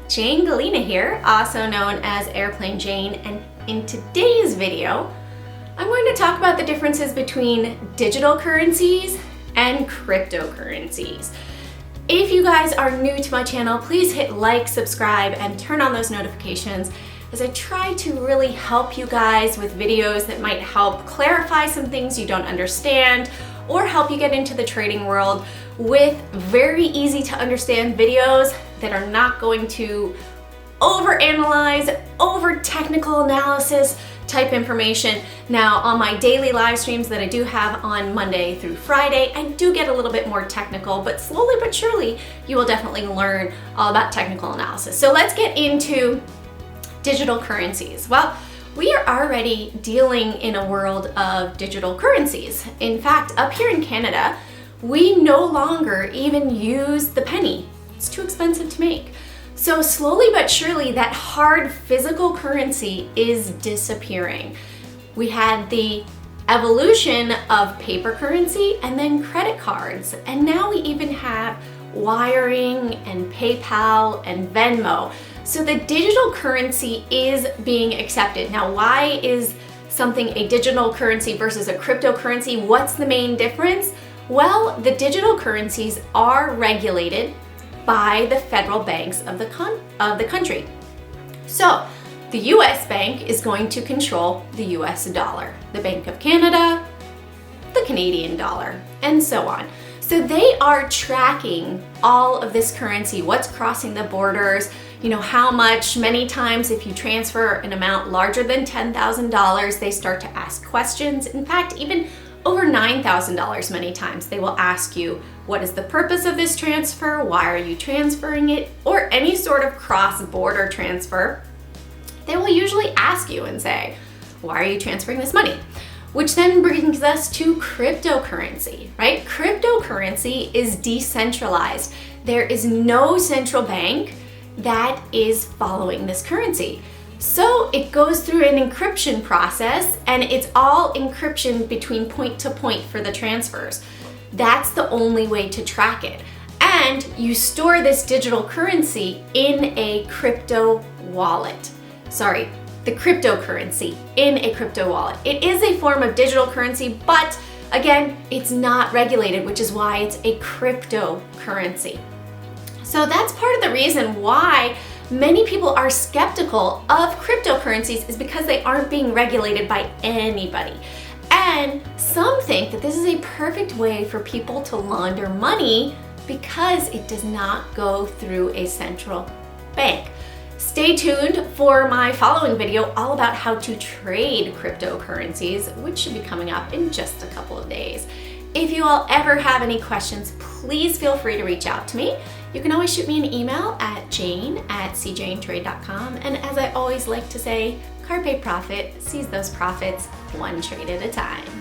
Jane Galena here, also known as Airplane Jane, and in today's video, I'm going to talk about the differences between digital currencies and cryptocurrencies. If you guys are new to my channel, please hit like, subscribe, and turn on those notifications as I try to really help you guys with videos that might help clarify some things you don't understand or help you get into the trading world with very easy to understand videos that are not going to overanalyze, over technical analysis type information. Now, on my daily live streams that I do have on Monday through Friday, I do get a little bit more technical, but slowly but surely you will definitely learn all about technical analysis. So let's get into digital currencies. Well, we are already dealing in a world of digital currencies. In fact, up here in Canada, we no longer even use the penny. It's too expensive to make. So slowly but surely, that hard physical currency is disappearing. We had the evolution of paper currency and then credit cards. And now we even have wiring and PayPal and Venmo. So the digital currency is being accepted. Now, why is something a digital currency versus a cryptocurrency? What's the main difference? Well, the digital currencies are regulated by the federal banks of the country. So the US bank is going to control the US dollar, the Bank of Canada, the Canadian dollar, and so on. So they are tracking all of this currency, what's crossing the borders, how much. Many times if you transfer an amount larger than $10,000, they start to ask questions. In fact, even over $9,000 many times, they will ask you, what is the purpose of this transfer? Why are you transferring it? Or any sort of cross-border transfer, they will usually ask you and say, why are you transferring this money? Which then brings us to cryptocurrency, right? Cryptocurrency is decentralized. There is no central bank that is following this currency. So it goes through an encryption process, and it's all encryption between point to point for the transfers. That's the only way to track it. And you store this digital currency in a crypto wallet. Sorry, the cryptocurrency in a crypto wallet. It is a form of digital currency, but again, it's not regulated, which is why it's a cryptocurrency. So that's part of the reason why many people are skeptical of cryptocurrencies, is because they aren't being regulated by anybody. And some think that this is a perfect way for people to launder money because it does not go through a central bank. Stay tuned for my following video all about how to trade cryptocurrencies, which should be coming up in just a couple of days. If you all ever have any questions, please feel free to reach out to me. You can always shoot me an email at jane@cjanetrade.com. And as I always like to say, carpe profit, seize those profits one trade at a time.